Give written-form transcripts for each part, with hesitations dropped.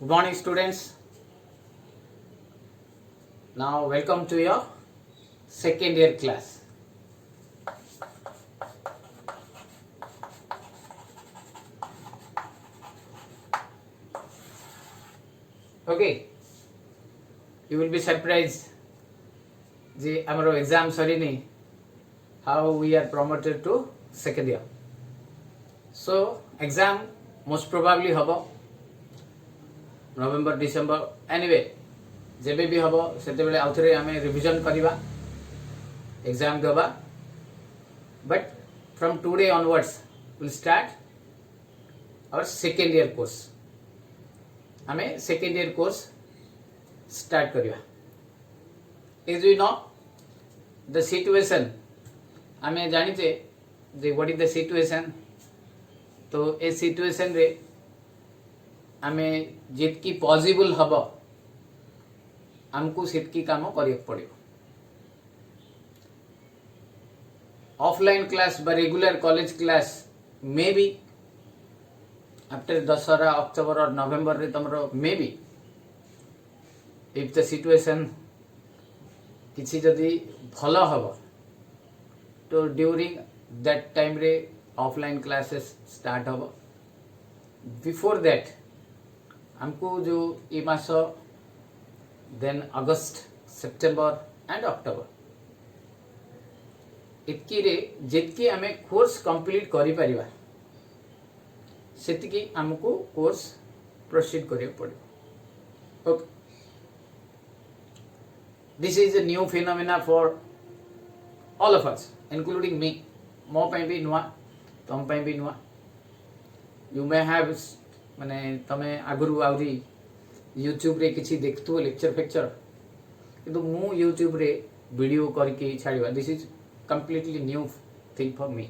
Good morning, students. Now, welcome to your second year class. Okay, you will be surprised. Our exam sarini, how we are promoted to second year. So, exam most probably habo November, December. Anyway, जेबे भी हबो सेते बेले आउथरे आमे revision करिबा exam देबा but from today onwards will start our second year course आमे second year course start करिबा as we know the situation आमे जानिचे जे व्हाट इज द सिचुएशन तो ए सिचुएशन रे आमे जितकी पॉसिबल हबो हमको सेतकी काम करिया पड़ियो ऑफलाइन क्लास बा रेगुलर कॉलेज क्लास मे बी आफ्टर दशहरा अक्टोबर और नवेम्बर रे तमरो मे बी इफ द सिचुएशन किसी जदि भलो हबो तो ड्यूरिंग दैट टाइम रे ऑफलाइन क्लासेस स्टार्ट हबो बिफोर दैट हमको जो ई मास then August, September and October इतकी रे जितकी आमे कोर्स कंप्लीट करि परिबा सेतिकी हमको कोर्स प्रोसीड करियो पड़ो okay this is a new phenomena for all of us including me मो पई भी नुआ तम पई भी नुआ यू मे हैव माने तमे आगुरु आउरी यूट्यूब रे किसी देखतु लेक्चर फेक्चर किंतु मु यूट्यूब रे वीडियो करके छाड़िबा this is completely new thing for me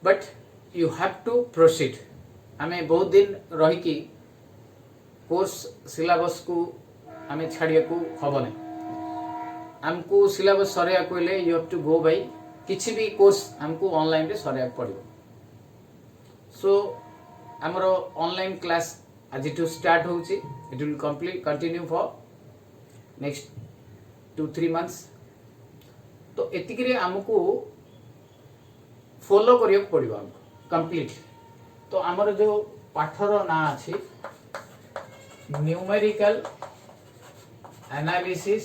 but you have to proceed आमे बहुत दिन रही की कोर्स सिलेबस को आमे छाड़िया को हबने हमको सिलेबस सरेया कोले you have to go by किछि भी कोर्स हमको ऑनलाइन रे सरेया पड़िबो सो हमरो ऑनलाइन क्लास आज टू स्टार्ट होची it will continue for next 2-3 months तो एतिक रे हमको फॉलो करियो पड़िबो हमको कंप्लीट तो हमर जो पाठर ना अछि numerical analysis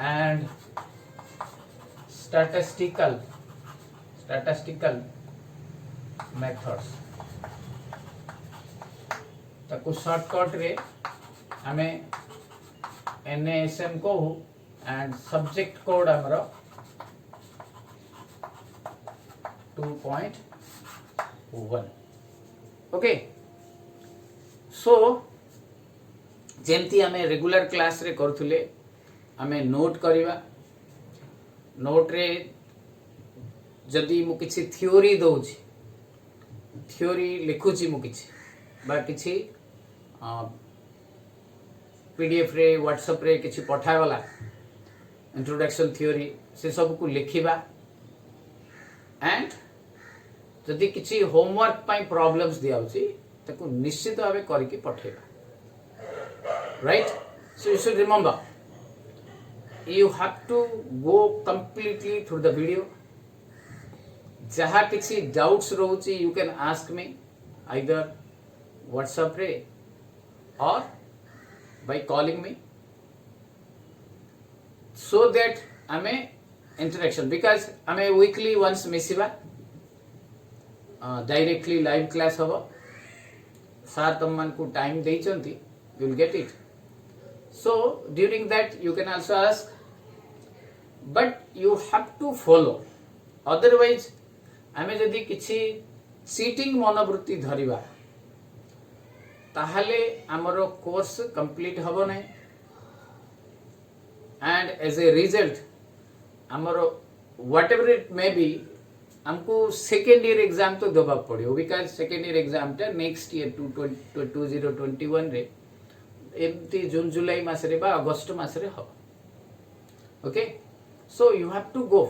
and statistical methods ताकू शॉर्टकट रे हमें NASM को एंड सब्जेक्ट कोड हमरो 2.1 ओके सो जेमती हमें रेगुलर क्लास रे करथुले हमें नोट करिवा नोट रे जदि मु किछि थ्योरी दउछि थ्योरी लिखुछि मु किछि बा किछि पीडीएफ रे व्हाट्सएप रे किछि पठाय वाला इंट्रोडक्शन थ्योरी से सब को लिखिबा एंड जदि किछि होमवर्क पई प्रॉब्लम्स दियाउछि ताको निश्चित भाबे करके पठेबा right so you should remember you have to go completely through the video जहाँ किसी डाउट्स रोची you can ask me either WhatsApp रे और by calling me so that आमे interaction because आमे weekly once मिसिबा डायरेक्टली लाइव क्लास हबो sir तुम मन को टाइम देई चंती you will get it so during that you can also ask but you have to follow otherwise आमे जदि किछि चीटिंग मनोवृत्ति धरिबा ताहले हमरो कोर्स कंप्लीट हबो नै एंड एज ए रिजल्ट हमरो व्हाटएवर इट मे बी हमको सेकेंड ईयर एग्जाम तो देबा पड़ियो बिकॉज़ सेकेंड ईयर एग्जाम टा नेक्स्ट ईयर 2021 रे एमती जून जुलाई मास रे बा अगस्त मास रे हबो okay so you have to go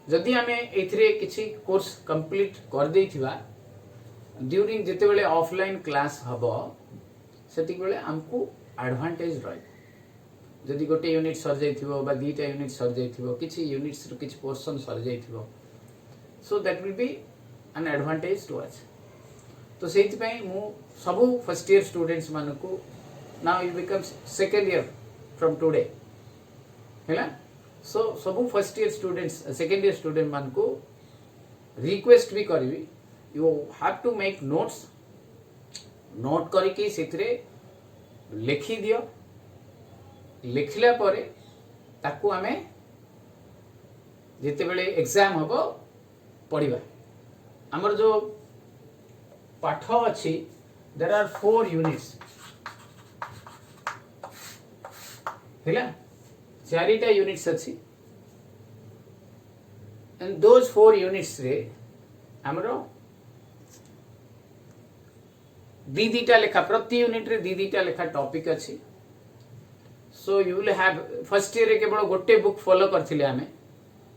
जदि आमे एथिरे किछि कोर्स कंप्लीट कर देइथिबा ड्यूरिंग जिते बेले ऑफलाइन क्लास हबो सेति बेले हमको एडवांटेज रही जदि गोटे यूनिट सर जाइथिबो बा दीटा यूनिट सर जाइथिबो किछि यूनिट्स रो किछि पोर्शन सर जाइथिबो so that will be an advantage to us तो सेति पई मु सबु फर्स्ट ईयर स्टूडेंट्स मानको now you becomes second year from today हैला सो सबु first year students second year student मानको रिक्वेस्ट भी करबी you have to make notes note करके सेथरे लिखि दियो लिखला परे ताकू आमे जिते बेले एग्जाम हबो पढ़िबा हमर जो पाठ अछि देयर आर 4 यूनिट्स हैला चारिटा यूनिट्स अछि एंड दोज 4 यूनिट्स रे हमरो दीटा लेखा प्रति यूनिट रे दीटा लेखा टॉपिक अछि so you will have first year केवल गोटे बुक फॉलो करथिले हमें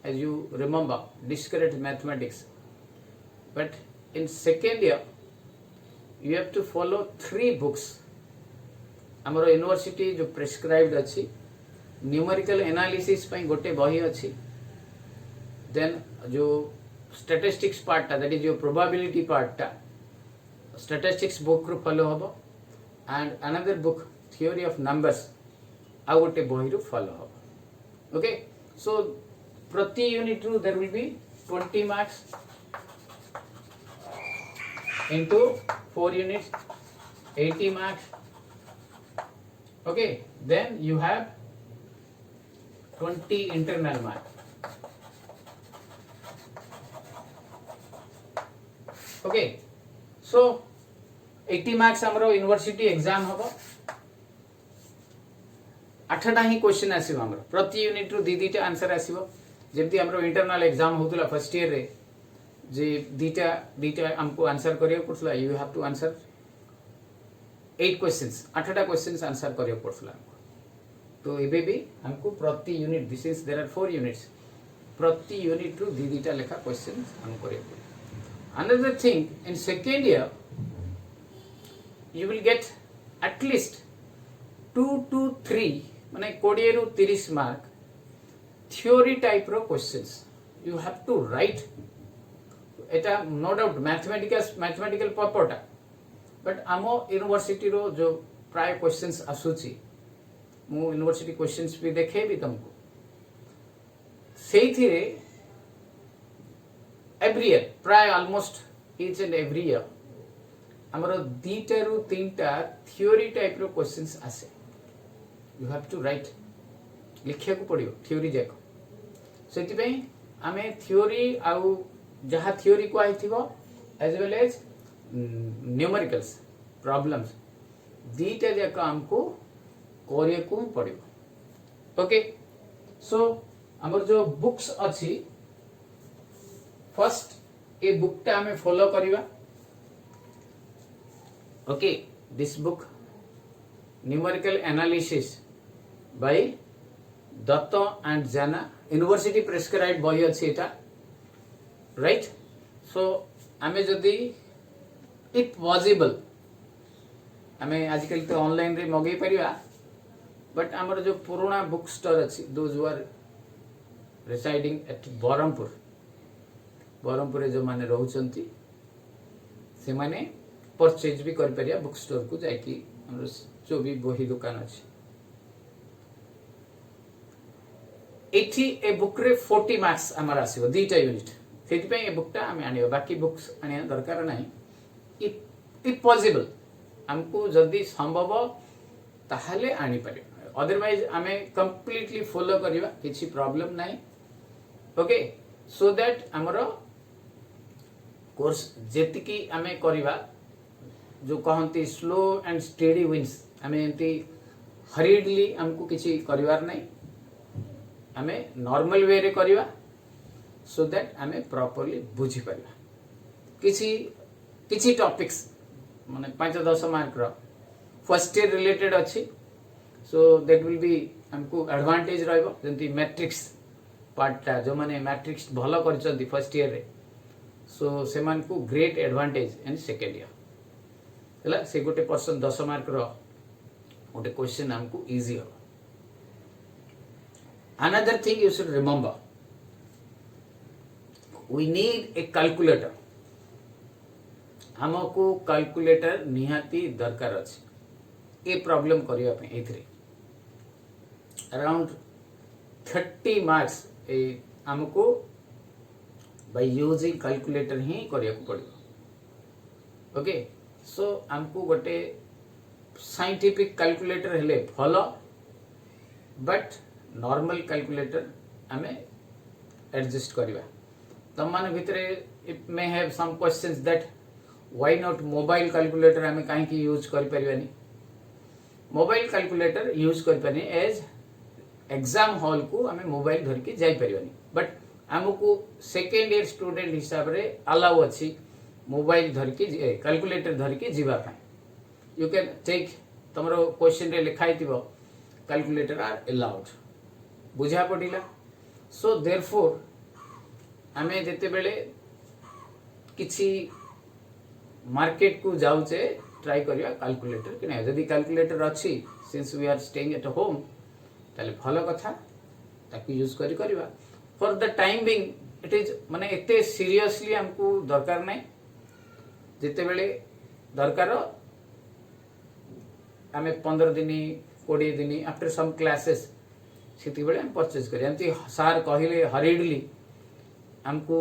as you remember discrete mathematics but in second year you have to follow 3 books हमरो यूनिवर्सिटी जो प्रिस्क्राइब्ड अछि न्यूमेरिकल एनालिसिस पई गोटे बही अछि देन जो स्टैटिस्टिक्स पार्ट ता that is your probability part ता स्टैटिस्टिक्स बुक रो फॉलो हबो and another book theory of numbers आ गोटे बही रो फॉलो हबो ओके सो प्रति यूनिट रू there will be 20 marks into 4 units 80 marks okay then you have 20 internal marks okay so 80 marks हमरो यूनिवर्सिटी एग्जाम हबो 8टा ही क्वेश्चन आसीबो हमरो प्रति यूनिट रू दीटा आंसर आसीबो जेमति हमरो इंटरनल एग्जाम होतला फर्स्ट ईयर रे जे दीटा हमको आंसर करियो पड़सला you have to answer 8 questions 8टा क्वेश्चंस आंसर करियो पड़सला तो एबे भी हमको प्रति unit this is there are 4 units प्रति यूनिट रू दीटा लेखा क्वेश्चंस हम करियो another thing in second year you will get at least 2 to 3 माने 20 रू 30 मार्क थ्योरी टाइप रो questions you have to write एटा नो डाउट मैथमेटिकल पेपरटा बट आमो यूनिवर्सिटी रो जो प्राय क्वेश्चंस आसुची मु यूनिवर्सिटी क्वेश्चंस भी देखे भी तुमको सेही थिरे एवरी ईयर प्राय almost each and every year हमरो 2 रू 3टा थ्योरी टाइप रो क्वेश्चंस आसे यू हैव टू राइट लिखिया को पड़ियो थ्योरी जाको सेति पई आमे थ्योरी आउ जहाँ थ्योरी को आइथिबो as well as numericals problems दीटा जाक हमको कोरिया को पड़िबो ओके सो हमर जो बुक्स अछि फर्स्ट ए बुकटा हमें फॉलो करिवा okay this book numerical analysis by Dutta and Jana university prescribed बही अछि एटा राइट सो आमे जदि इफ पॉसिबल आमे आजकल तो ऑनलाइन रे मगै परिवा बट हमर जो पुराना बुक स्टोर अछि those who are residing at Berhampur रे जो माने रहउचंती से माने परचेज भी कर परिया बुक स्टोर को जाई कि हमर जो भी बही दुकान अछि एठी ए बुक रे 40 मार्क्स हमर आसीबो दीटा यूनिट सेति पे ए बुकटा हमें आनियो बाकी बुक्स आनिया दरकार नाही इफ पॉसिबल हमको जदी संभव ताहले आनी पारे अदरवाइज हमें कंप्लीटली फॉलो करिवा किछि प्रॉब्लम नाही ओके सो दैट हमरो कोर्स जेतिकी हमें करिवा जो कहंती स्लो एंड स्टेडी विन्स हमें एंती हरीडली हमको किछि करिवार नाही हमें नॉर्मल वे रे करिवा सो दैट हमें प्रॉपर्ली बुझी परिवा किछि टॉपिक्स माने 5-10 mark row first year related अछि सो दैट विल बी हमको एडवांटेज रहइबो जंती मैट्रिक्स पार्टटा जो माने मैट्रिक्स भलो करचंती फर्स्ट ईयर रे सो से को great advantage in second year है से गोटे पर्सन 10 मार्क गोटे क्वेश्चन हमको इजी हो another thing you should remember we need a calculator हमको कैलकुलेटर निहाती दरकार अच्छे ये प्रॉब्लम करने एथरे अराउंड 30 मार्क्स हमको बाय यूजिंग कैलकुलेटर ही करिया पड़ो ओके सो हमको गोटे साइंटिफिक कैलकुलेटर हेले भलो बट नॉर्मल कैलकुलेटर हमें एडजस्ट करवा तुम मान भितर it may have some questions that why not mobile calculator हमें कहीं यूज कर परिवानी मोबाइल कैलकुलेटर यूज कर पानी एज एग्जाम हॉल को हमें मोबाइल धर के जाई परिवानी बट हमको सेकेंड ईयर स्टूडेंट हिसाब रे अलाउ अच्छी मोबाइल धर के कैलकुलेटर धर के जीवा पाए यू कैन टेक तुम क्वेश्चन रे लिखाई थी कैलकुलेटर आर अलाउड बुझा पड़ा सो देयरफॉर हमें जिते बेले किसी मार्केट को जाऊचे ट्राई करिया कैलकुलेटर कि नहीं जदि कैलकुलेटर अच्छी since we are staying at home ताले भलो कथा ताकू यूज करी करबा for the time being it is माने एते सीरियसली हमको दरकार नहीं जिते बेले दरकार आमे 15 दिन 20 दिन आफ्टर सम क्लासेस सेति बेले हम परचेज करी एंती सार कहिले हरिडली हमको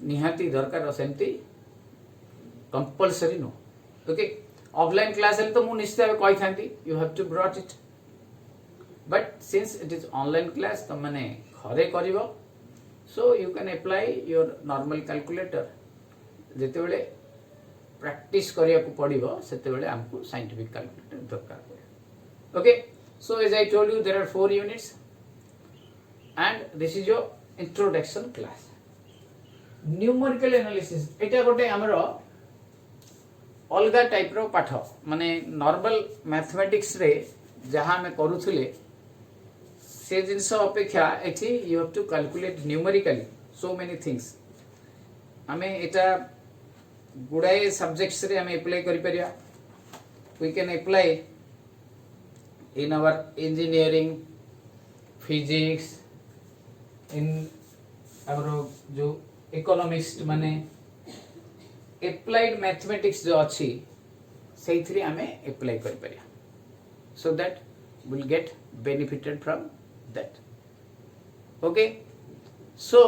निहाती दरकार सेमती compulsory no okay offline class तो मु निश्चित कही थांती you have to brought it but since it is online class तुम मैंने घरे करिवो so you can apply your normal calculator जिते बेले प्रैक्टिस करिया को पड़िवो सेते बेले हमको साइंटिफिक कैलकुलेटर दरकार पड़े okay so as I told you there are 4 units and this is your introduction class numerical analysis एटा गोटे हमरो अलगा टाइप रो पाठ माने नॉर्मल मैथमेटिक्स रे जहाँ हमें करूथुले से जिनस अपेक्षा एठी you have to calculate numerically so many things हमें एटा गुड़ाए सब्जेक्ट्स रे हमें अप्लाई करि परिया we can apply in our engineering physics in our जो इकोनॉमिस्ट माने एप्लाइड मैथमेटिक्स जो अच्छी से थ्री हमें अप्लाई कर परिया so that we'll get benefited from that okay so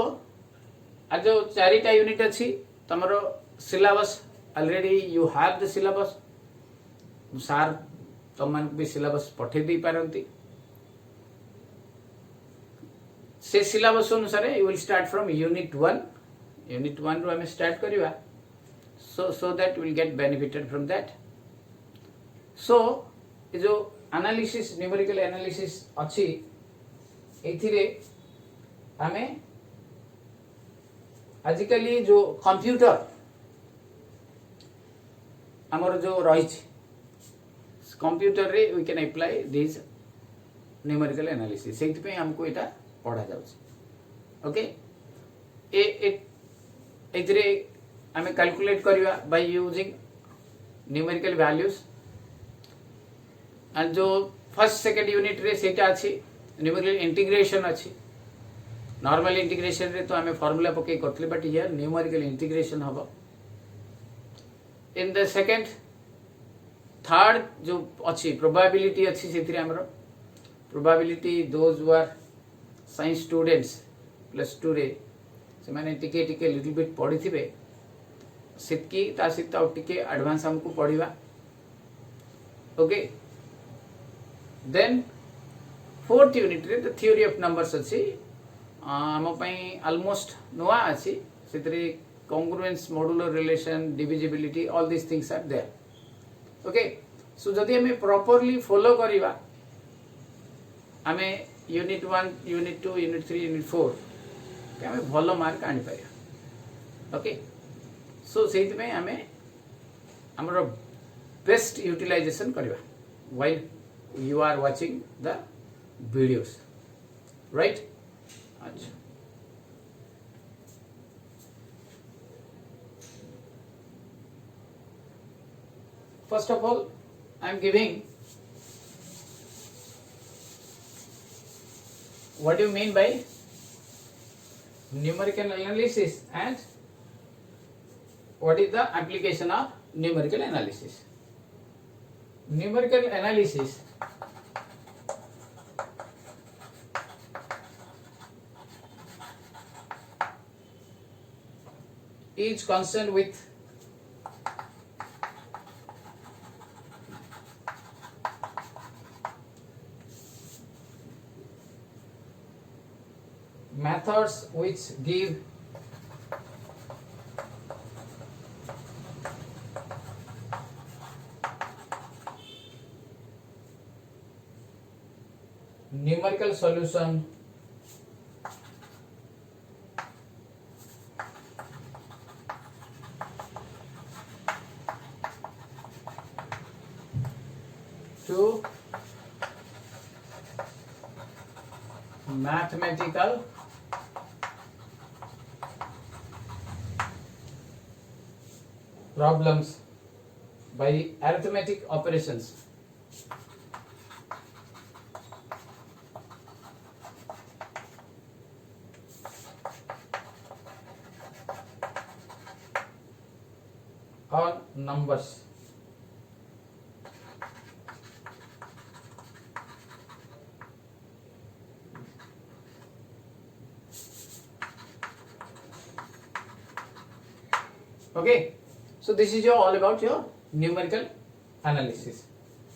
आज जो 4टा यूनिट अच्छी तमरो syllabus already you have the syllabus सार तुम मान भी सिलेबस पठे दी पारंती से सिलेबस अनुसार you will start from unit 1 रो हमें start करिवा so that we will get benefited from that so जो एनालिसिस न्यूमेरिकल एनालिसिस अच्छी एथिरे हमें आजिकली जो कंप्यूटर हमर जो रही कंप्यूटर रे we can apply this numerical analysis सेति पे हमको एटा पढ़ा जाउछ ओके एथिरे हमें कैलकुलेट करिवा by using numerical values and जो फर्स्ट सेकंड यूनिट रे सेटा अछि न्यूमेरिकल इंटीग्रेशन अछि नॉर्मल इंटीग्रेशन रे तो हमें फार्मूला पके करथले बट हियर न्यूमेरिकल इंटीग्रेशन हबो इन द सेकंड थर्ड जो अछि प्रोबेबिलिटी अछि सेथिरे हमरो probability those who are science students +2 रे से माने टिके टिके लिटिल बिट पढिथिबे सितकी ता सित आउ टिके एडवांस हमको पढिबा ओके देन फोर्थ यूनिट रे द थ्योरी ऑफ नंबर्स अछि हम पई ऑलमोस्ट नोआ अछि सेतरे congruence modular relation divisibility all this things are there okay so जदि हमें प्रॉपर्ली फॉलो करिवा हमें यूनिट 1 यूनिट 2 यूनिट 3 यूनिट 4 के हमें भलो मार्क आनि पारिया ओके सो सेति में हमें हमरो बेस्ट यूटिलाइजेशन करिवा while you are watching the videos right अच्छा first of all I am giving what do you mean by numerical analysis and what is the application of numerical analysis. Numerical analysis is concerned with methods which give numerical solution to mathematical problems by arithmetic operations. On numbers. Okay, so this is all about your numerical analysis.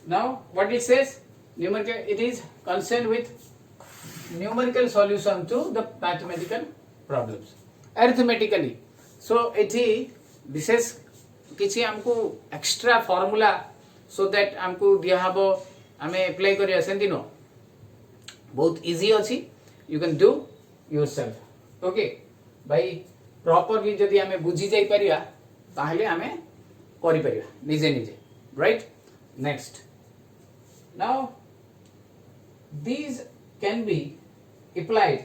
Now what it says, numerical, it is concerned with numerical solution to the mathematical problems arithmetically. So it विशेष किसी हमको extra formula so that हमको दिया हबो हमें apply करिया सेंती no बहुत easy अछि you can do yourself okay भाई प्रॉपरली जदी हमें बुझी जाई परिया ताहले हमें करि परिया निजे निजे right next now these can be applied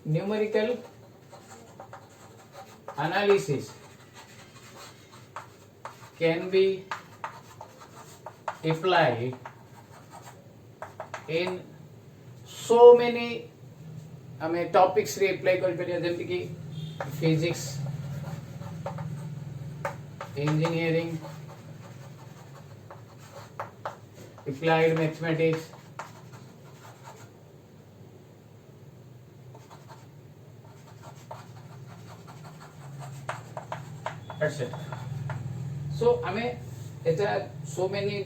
numerical analysis can be applied in so many हमें टॉपिक्स रे अप्लाई कर परिया जेमति कि physics engineering applied mathematics etc. So हमें एटा so many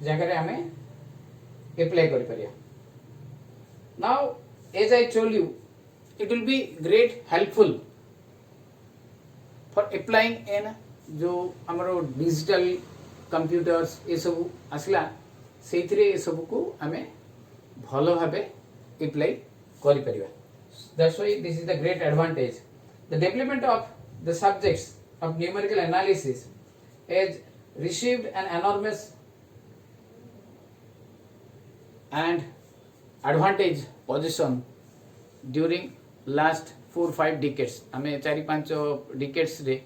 जगह रे हमें अप्लाई कर परिया. Now as I told you it will be great helpful for applying in जो हमरो डिजिटल कंप्यूटर्स ये सब आसला सेथिरे ये सब को हमें भलो भाबे अप्लाई करि परिबा. That's why this is the great advantage. The development of the subjects of numerical analysis has received an enormous and advantage position during last 4-5 decades. हमें 4-5 decades रे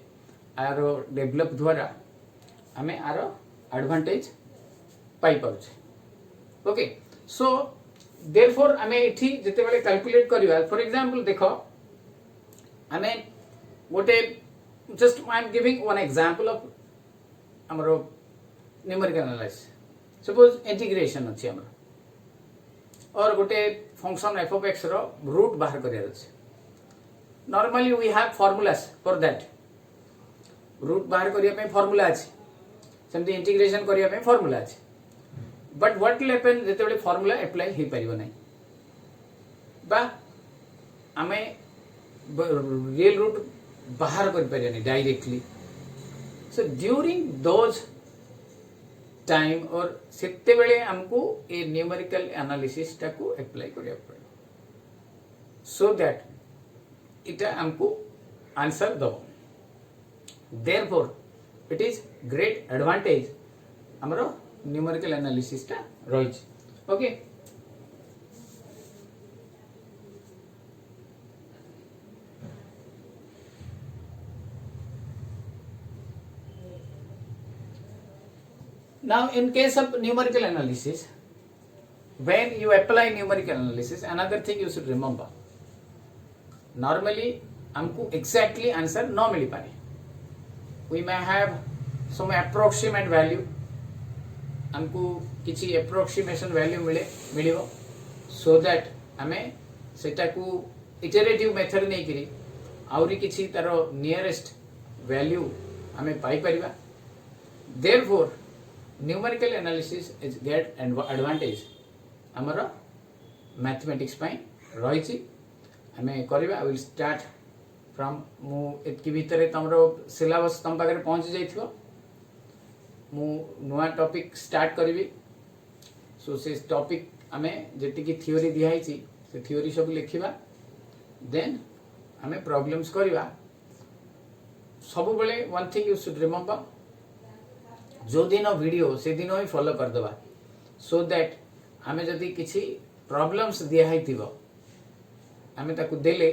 आरो डेवलप द्वारा हमें आरो एडवांटेज पाई पाउछे. ओके सो देयरफॉर हमें एठी जते बेले कैलकुलेट करिवा फॉर एग्जांपल देखो हमें गोटे just I am giving one example of हमरो न्यूमेरिकल एनालिसिस. सपोज इंटीग्रेशन अछि हमरो और गोटे फंक्शन f of x रो रूट बाहर करिया अछि. Normally we have formulas for that. Root बाहर करिया पे फार्मूला अछि सेमती इंटीग्रेशन करिया पे फार्मूला अछि. बट व्हाट विल हैपन जते बेले फार्मूला अप्लाई हे परिबो नै बा हमें रियल रूट बाहर कर परिया नै directly. So during those time और सेते बेले हमको ए न्यूमेरिकल एनालिसिस टा को अप्लाई करिया पड़े सो दैट इटा हमको आंसर दो. Therefore, it is great advantage हमरो numerical analysis टा रहिछ. Okay Now in case of numerical analysis, when you apply numerical analysis, another thing you should remember, normally हमको exactly answer न मिल पाए, we may have some approximate value, हमको किसी approximation value मिलिबो, so that हमें सेटा को iterative method नहीं करी आउरी किसी तारो nearest value हमें पाई परिबा. Therefore numerical analysis is get advantage हमरो mathematics पाई रही. हमें करिबा. I will start from मु एतकी भीतर तमरो सिलेबस तम पाखरे पहुंच जाइथिबो. मु नुआ टॉपिक स्टार्ट करिवि. सो से टॉपिक हमें जेति की थ्योरी दिहाइछि से थ्योरी सब लिखिबा. देन हमें प्रॉब्लम्स करिबा. सब बेले one thing you should remember, जो दिन वीडियो से दिन ही फॉलो कर दबा, सो दैट हमें जदि किछि प्रॉब्लम्स दिहाइथिबो हमें ताकू देले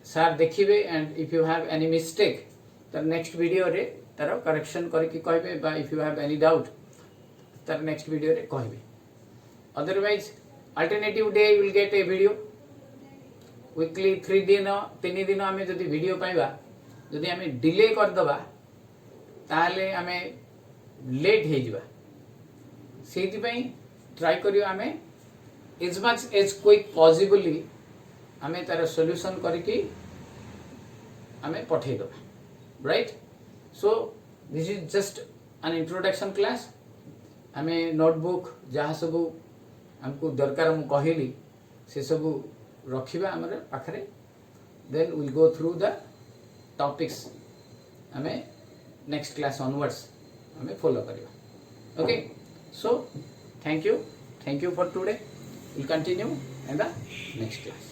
सर देखिबे. And if you have any mistake तर नेक्स्ट वीडियो रे तार करेक्शन करके कहबे, बा if you have any doubt तार नेक्स्ट वीडियो रे कहबे. Otherwise alternative day you will get a video weekly 3 दिन हमें जदि वीडियो पाइबा, जदि हमें डिले कर दबा ताहले हमें लेट हो जावा. सेति पई ट्राई करियो हमें as much as quick possibly हमें तार सॉल्यूशन करके हमें पठे दबा. Right. So this is just an introduction class. हमें नोटबुक जहाँ सब हमको दरकार मु कहली से सब रखिबा हमरे पाखरे. Then will go through the topics. हमें नेक्स्ट क्लास ऑनवर्ड्स हमें फॉलो करिबा. Okay. So thank you for today. We'll continue in the next class.